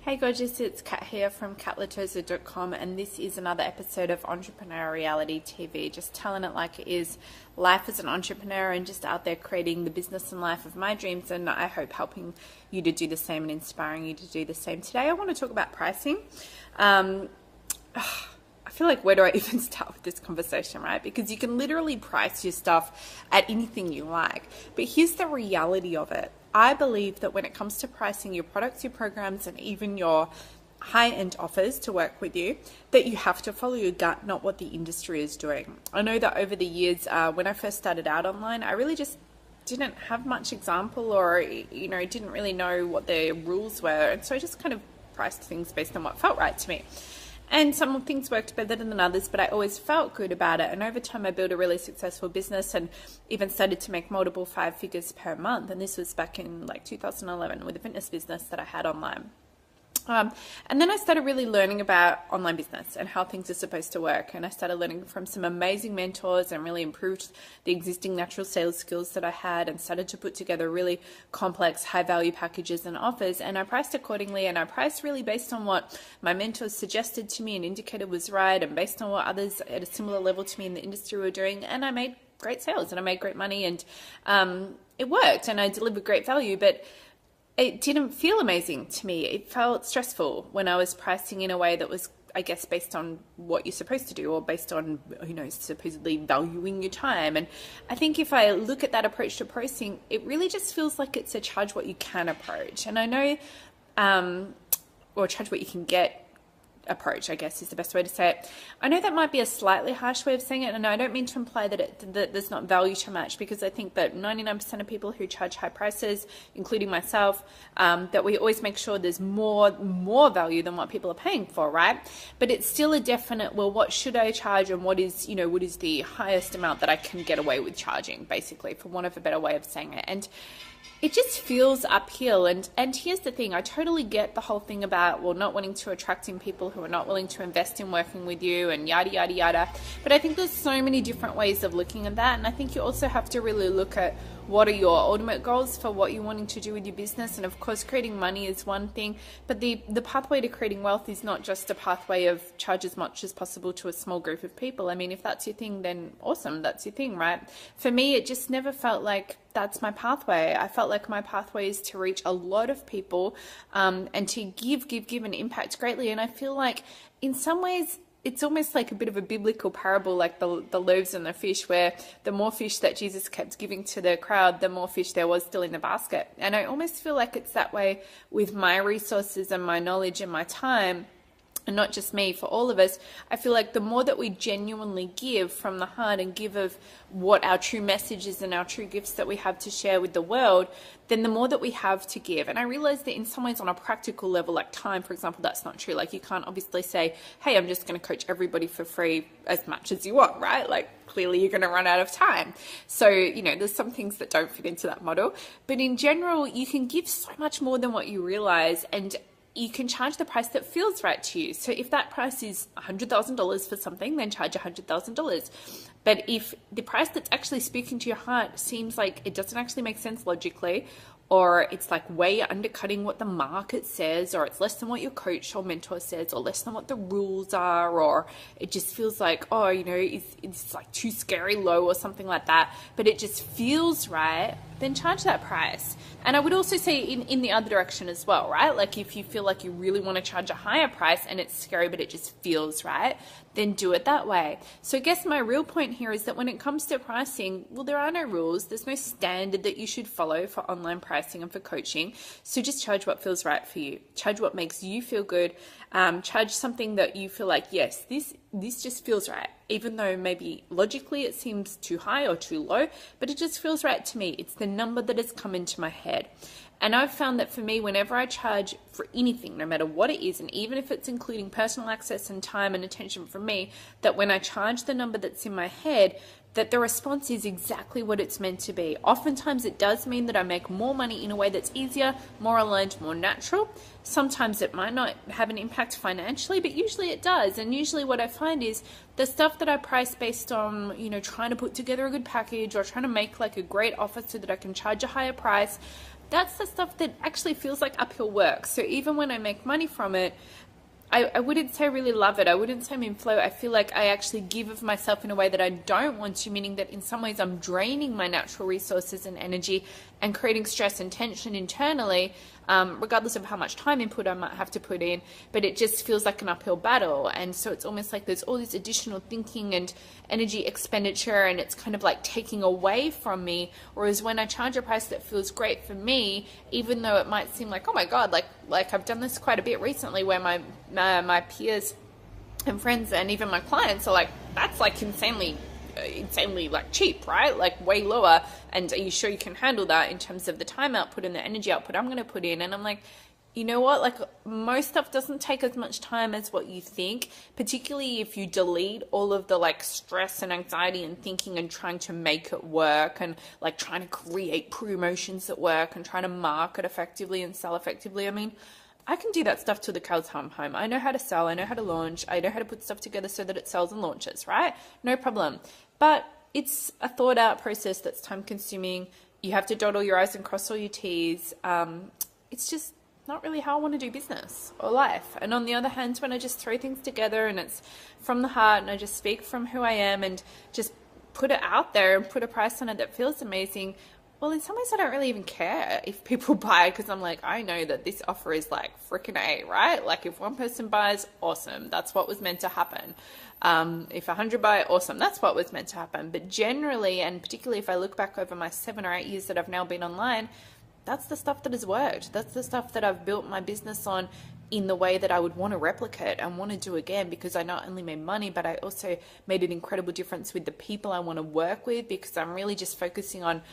Hey gorgeous, it's Kat here from catlatosa.com, and this is another episode of Entrepreneur Reality TV, just telling it like it is, life as an entrepreneur and just out there creating the business and life of my dreams, and I hope helping you to do the same and inspiring you to do the same. Today I want to talk about pricing. I feel like, where do I even start with this conversation, right? Because you can literally price your stuff at anything you like, but here's the reality of it. I believe that when it comes to pricing your products, your programs, and even your high-end offers to work with you, that you have to follow your gut, not what the industry is doing. I know that over the years, when I first started out online, I really just didn't have much example, or didn't really know what the rules were, and so I just kind of priced things based on what felt right to me. And some things worked better than others, but I always felt good about it. And over time, I built a really successful business and even started to make multiple 5 figures per month. And this was back in like 2011 with a fitness business that I had online. And then I started really learning about online business and how things are supposed to work. And I started learning from some amazing mentors and really improved the existing natural sales skills that I had, and started to put together really complex, high value packages and offers. And I priced accordingly, and I priced really based on what my mentors suggested to me and indicated was right, and based on what others at a similar level to me in the industry were doing. And I made great sales and I made great money, and it worked, and I delivered great value, but it didn't feel amazing to me. It felt stressful when I was pricing in a way that was, I guess, based on what you're supposed to do, or based on, supposedly valuing your time. And I think if I look at that approach to pricing, it really just feels like it's a charge what you can approach. And I know, or charge what you can get approach, I guess is the best way to say it. I know that might be a slightly harsh way of saying it, and I don't mean to imply that there's not value to match, because I think that 99% of people who charge high prices, including myself, that we always make sure there's more value than what people are paying for, right? But it's still a definite, well, what should I charge, and what is the highest amount that I can get away with charging, basically, for want of a better way of saying it. And it just feels uphill. And here's the thing, I totally get the whole thing about, well, not wanting to attract in people who are not willing to invest in working with you, and yada, yada, yada. But I think there's so many different ways of looking at that. And I think you also have to really look at what are your ultimate goals for what you're wanting to do with your business. And of course, creating money is one thing, but the pathway to creating wealth is not just a pathway of charge as much as possible to a small group of people. I mean, if that's your thing, then awesome, that's your thing, right? For me, it just never felt like that's my pathway. I felt like my pathway is to reach a lot of people, and to give and impact greatly. And I feel like in some ways, it's almost like a bit of a biblical parable, like the loaves and the fish, where the more fish that Jesus kept giving to the crowd, the more fish there was still in the basket. And I almost feel like it's that way with my resources and my knowledge and my time. And not just me, for all of us. I feel like the more that we genuinely give from the heart and give of what our true message is and our true gifts that we have to share with the world, then the more that we have to give. And I realize that in some ways, on a practical level, like time, for example, that's not true. Like, you can't obviously say, hey, I'm just going to coach everybody for free as much as you want, right? Like, clearly you're going to run out of time. So, there's some things that don't fit into that model. But in general, you can give so much more than what you realize, and you can charge the price that feels right to you. So if that price is $100,000 for something, then charge $100,000. But if the price that's actually speaking to your heart seems like it doesn't actually make sense logically, or it's like way undercutting what the market says, or it's less than what your coach or mentor says, or less than what the rules are, or it just feels like, it's like too scary low or something like that, but it just feels right, then charge that price. And I would also say in the other direction as well, right? Like, if you feel like you really want to charge a higher price and it's scary, but it just feels right, then do it that way. So I guess my real point here is that when it comes to pricing, well, there are no rules. There's no standard that you should follow for online pricing and for coaching. So just charge what feels right for you. Charge what makes you feel good. Charge something that you feel like, yes, this just feels right. Even though maybe logically it seems too high or too low, but it just feels right to me. It's the number that has come into my head. And I've found that for me, whenever I charge for anything, no matter what it is, and even if it's including personal access and time and attention from me, that when I charge the number that's in my head, that the response is exactly what it's meant to be. Oftentimes it does mean that I make more money in a way that's easier, more aligned, more natural. Sometimes it might not have an impact financially, but usually it does. And usually what I find is the stuff that I price based on, trying to put together a good package or trying to make like a great offer so that I can charge a higher price, that's the stuff that actually feels like uphill work. So even when I make money from it, I wouldn't say I really love it. I wouldn't say I'm in flow. I feel like I actually give of myself in a way that I don't want to, meaning that in some ways I'm draining my natural resources and energy and creating stress and tension internally, regardless of how much time input I might have to put in, but it just feels like an uphill battle. And so it's almost like there's all this additional thinking and energy expenditure, and it's kind of like taking away from me. Whereas when I charge a price that feels great for me, even though it might seem like, oh my God, like I've done this quite a bit recently where my peers and friends and even my clients are like, that's like insanely like cheap, right? Like way lower. And are you sure you can handle that in terms of the time output and the energy output I'm going to put in? And I'm like, you know what? Like most stuff doesn't take as much time as what you think, particularly if you delete all of the like stress and anxiety and thinking and trying to make it work and like trying to create promotions at work and trying to market effectively and sell effectively. I mean, I can do that stuff till the cows come home. I know how to sell. I know how to launch. I know how to put stuff together so that it sells and launches, right? No problem. But it's a thought out process that's time consuming. You have to dot all your I's and cross all your T's. It's just not really how I want to do business or life. And on the other hand, when I just throw things together and it's from the heart and I just speak from who I am and just put it out there and put a price on it that feels amazing, well, in some ways I don't really even care if people buy, because I'm like, I know that this offer is like freaking A, right? Like if one person buys, awesome. That's what was meant to happen. If 100 buy, awesome. That's what was meant to happen. But generally, and particularly if I look back over my 7 or 8 years that I've now been online, that's the stuff that has worked. That's the stuff that I've built my business on in the way that I would want to replicate and want to do again, because I not only made money, but I also made an incredible difference with the people I want to work with, because I'm really just focusing on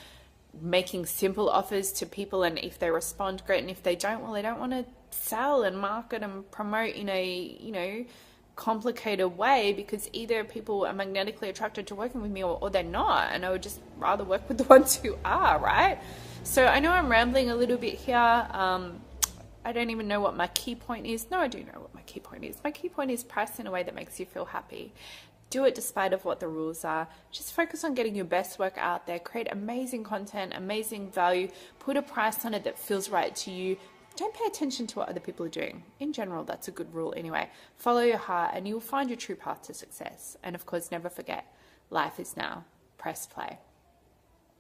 making simple offers to people, and if they respond, great, and if they don't, well, they don't want to sell and market and promote in a complicated way, because either people are magnetically attracted to working with me or they're not, and I would just rather work with the ones who are, right? So I know I'm rambling a little bit here. I don't even know what my key point is. No, I do know what my key point is. My key point is price in a way that makes you feel happy. Do it despite of what the rules are. Just focus on getting your best work out there. Create amazing content, amazing value. Put a price on it that feels right to you. Don't pay attention to what other people are doing. In general, that's a good rule anyway. Follow your heart and you'll find your true path to success. And of course, never forget, life is now. Press play.